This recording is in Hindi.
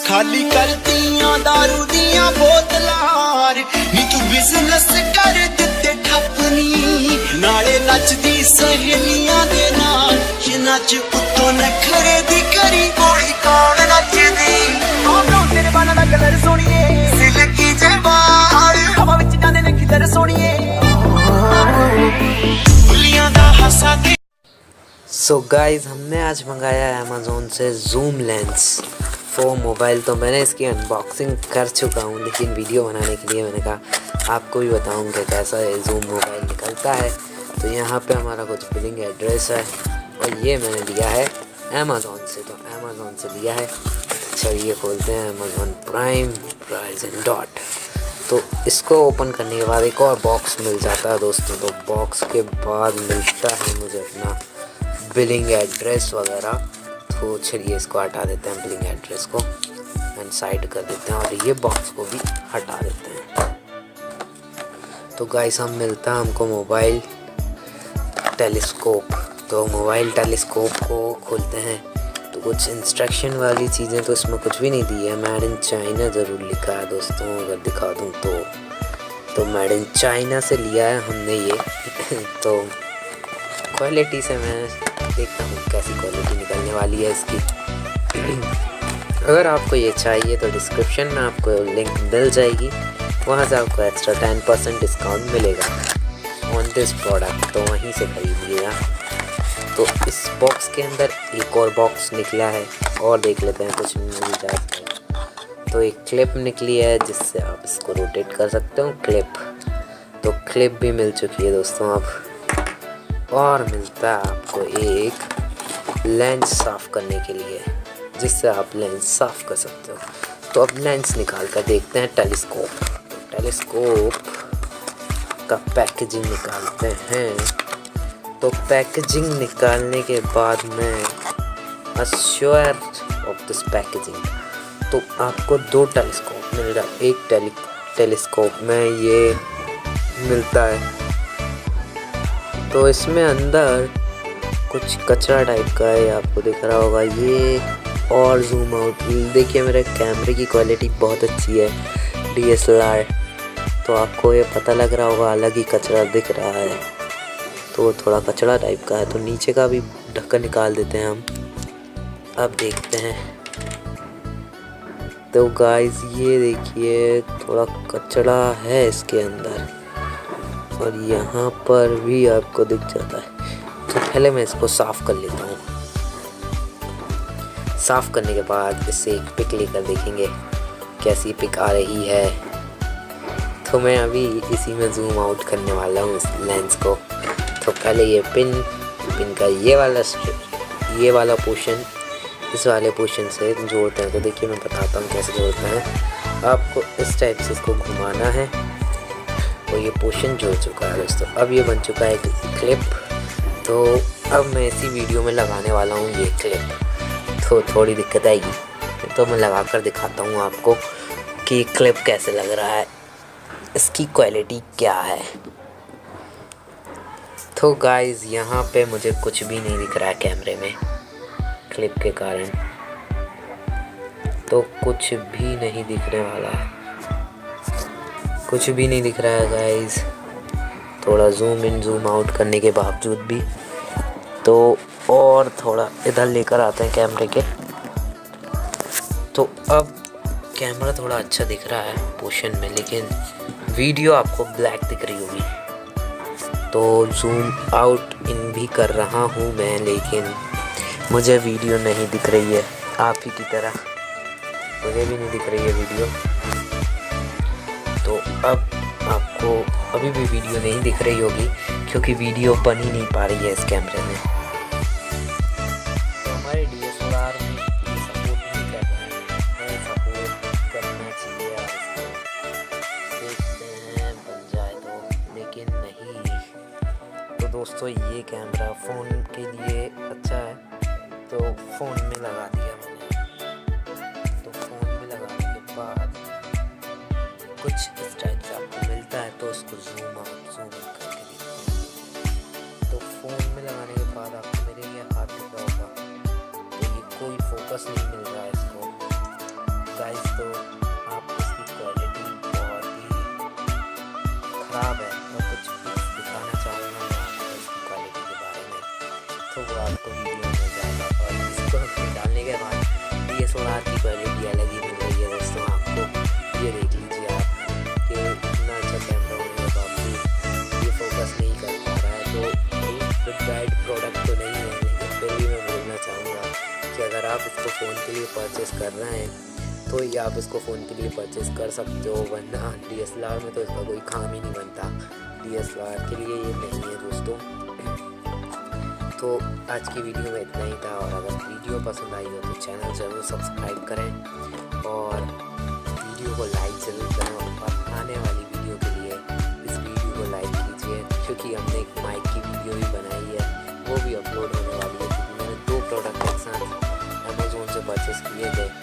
खाली करतियां दारू दियां बोतलां नी तू बिजनेस कर दित्ते ठप्पनी नाले नचदी सहेलियां दे नाल ये नच उत्तों नखरे दी करी गोली कौन नचदी ओ तेरे बाना दा कलर सोनिए सिल्की जे बाल हवा विच जांदे ने किधर सोनिए बुलियां दा हंसा दे। सो गाइस, हमने आज मंगाया है अमेज़ोन से जूम लेंस फॉर मोबाइल। तो मैंने इसकी अनबॉक्सिंग कर चुका हूँ, लेकिन वीडियो बनाने के लिए मैंने कहा आपको भी बताऊँ कि कैसा ये जूम मोबाइल निकलता है। तो यहाँ पे हमारा कुछ बिलिंग एड्रेस है और ये मैंने लिया है अमेज़ोन से। तो अमेज़ोन से लिया है। चलिए खोलते हैं Amazon prime price and dot. तो इसको ओपन करने के बाद एक और बॉक्स मिल जाता है दोस्तों। तो बॉक्स के बाद मिलता है मुझे अपना बिलिंग एड्रेस वगैरह। तो चलिए इसको हटा देते हैं, बिलिंग एड्रेस को एंड साइड कर देते हैं और ये बॉक्स को भी हटा देते हैं। तो गाइस, हम मिलता है हमको मोबाइल टेलीस्कोप। तो मोबाइल टेलीस्कोप को खोलते हैं तो कुछ इंस्ट्रक्शन वाली चीज़ें तो इसमें कुछ भी नहीं दी है। मेड इन चाइना ज़रूर लिखा है दोस्तों, अगर दिखा दूँ तो मेड इन चाइना से लिया है हमने ये। तो क्वालिटी से मैं देखता हूँ कैसी क्वालिटी निकलने वाली है इसकी। अगर आपको ये चाहिए तो डिस्क्रिप्शन में आपको लिंक मिल जाएगी, वहाँ से आपको एक्स्ट्रा 10% डिस्काउंट मिलेगा ऑन दिस प्रोडक्ट। तो वहीं से खरीदिएगा। तो इस बॉक्स के अंदर एक और बॉक्स निकला है और देख लेते हैं कुछ मिल जाए। तो एक क्लिप निकली है जिससे आप इसको रोटेट कर सकते हो, क्लिप। तो क्लिप भी मिल चुकी है दोस्तों अब। और मिलता है आपको एक लेंस साफ़ करने के लिए, जिससे आप लेंस साफ़ कर सकते हो। तो अब लेंस निकाल कर देखते हैं टेलीस्कोप। टेलीस्कोप का पैकेजिंग निकालते हैं। तो पैकेजिंग निकालने के बाद में अश्योर ऑफ दिस पैकेजिंग। तो आपको 2 टेलीस्कोप मिल रहा है। एक टेलीस्कोप में ये मिलता है। तो इसमें अंदर कुछ कचरा टाइप का है, आपको दिख रहा होगा ये। और जूम आउट देखिए, मेरे कैमरे की क्वालिटी बहुत अच्छी है, DSLR। तो आपको ये पता लग रहा होगा अलग ही कचरा दिख रहा है। तो थोड़ा कचरा टाइप का है। तो नीचे का भी ढक्कन निकाल देते हैं हम। अब देखते हैं। तो गाइस, ये देखिए थोड़ा कचरा है इसके अंदर और यहाँ पर भी आपको दिख जाता है। तो पहले मैं इसको साफ़ कर लेता हूँ। साफ़ करने के बाद इससे एक पिक लेकर देखेंगे कैसी पिक आ रही है। तो मैं अभी इसी में जूम आउट करने वाला हूँ इस लेंस को। तो पहले ये पिन का ये वाला पोर्शन इस वाले पोर्शन से जोड़ते हैं। तो देखिए मैं बताता हूँ कैसे जोड़ना है। आपको इस टाइप से इसको घुमाना है और ये पोर्शन जुड़ चुका है दोस्तों। अब ये बन चुका है एक क्लिप। तो अब मैं इसी वीडियो में लगाने वाला हूँ ये क्लिप। तो थोड़ी दिक्कत आएगी, तो मैं लगा कर दिखाता हूँ आपको कि क्लिप कैसे लग रहा है, इसकी क्वालिटी क्या है। तो गाइस, यहाँ पे मुझे कुछ भी नहीं दिख रहा है कैमरे में क्लिप के कारण। तो कुछ भी नहीं दिखने वाला है, कुछ भी नहीं दिख रहा है गाइस। थोड़ा जूम इन जूम आउट करने के बावजूद भी। तो और थोड़ा इधर लेकर आते हैं कैमरे के। तो अब कैमरा थोड़ा अच्छा दिख रहा है पोर्शन में, लेकिन वीडियो आपको ब्लैक दिख रही होगी। तो जूम आउट इन भी कर रहा हूँ मैं, लेकिन मुझे वीडियो नहीं दिख रही है। आप ही की तरह मुझे भी नहीं दिख रही है वीडियो। तो अब आपको आपको अभी भी वीडियो नहीं दिख रही होगी क्योंकि वीडियो बन ही नहीं पा रही है इस कैमरे में। तो हमारे DSLR में सपोर्ट नहीं कर रहा है, सपोर्ट करना चाहिए इसको, देखते हैं बन जाए तो, लेकिन नहीं। तो दोस्तों ये कैमरा फ़ोन के लिए अच्छा है, तो फ़ोन में लगा दिया मैंने। तो फ़ोन में लगाने के बाद कुछ इस टाइप से आपको मिलता है, तो उसको जूम आउट जूम इन करके देखते हैं। तो फ़ोन में लगाने के बाद आपको मेरे ये हाथ दिख रहा होगा, तो ये कोई फोकस नहीं मिल रहा है इसको गाइस। तो आप इसकी क्वालिटी बहुत ही ख़राब है, और कुछ दिखाना चाहूँगा मैं आपको इसकी क्वालिटी के बारे में, तो वो आपको वीडियो में जाएगा। और इसको डालने के बाद DSLR की क्वालिटी अलग ही मिल रही है दोस्तों आपको। ये देख लीजिए आप कि इतना अच्छा कैमरा होने के बावजूद ये फोकस नहीं कर पा रहा है। तो गुड गाइड प्रोडक्ट तो नहीं है, लेकिन फिर भी मैं बोलना चाहूँगा कि अगर आप इसको फ़ोन के लिए परचेस कर रहे हैं तो ये आप इसको फ़ोन के लिए परचेस कर सकते हो, वरना DSLR में तो इसका कोई काम ही नहीं बनता। DSLR के लिए ये नहीं है दोस्तों। तो आज की वीडियो में इतना ही था, और अगर वीडियो पसंद आई हो तो चैनल ज़रूर सब्सक्राइब करें और वीडियो को लाइक ज़रूर करें। और आने वाली वीडियो के लिए इस वीडियो को लाइक कीजिए, क्योंकि हमने एक माइक की वीडियो भी बनाई है, वो भी अपलोड होने वाली है, क्योंकि मैंने 2 प्रोडक्ट एक साथ अमेज़ोन से परचेस किए थे।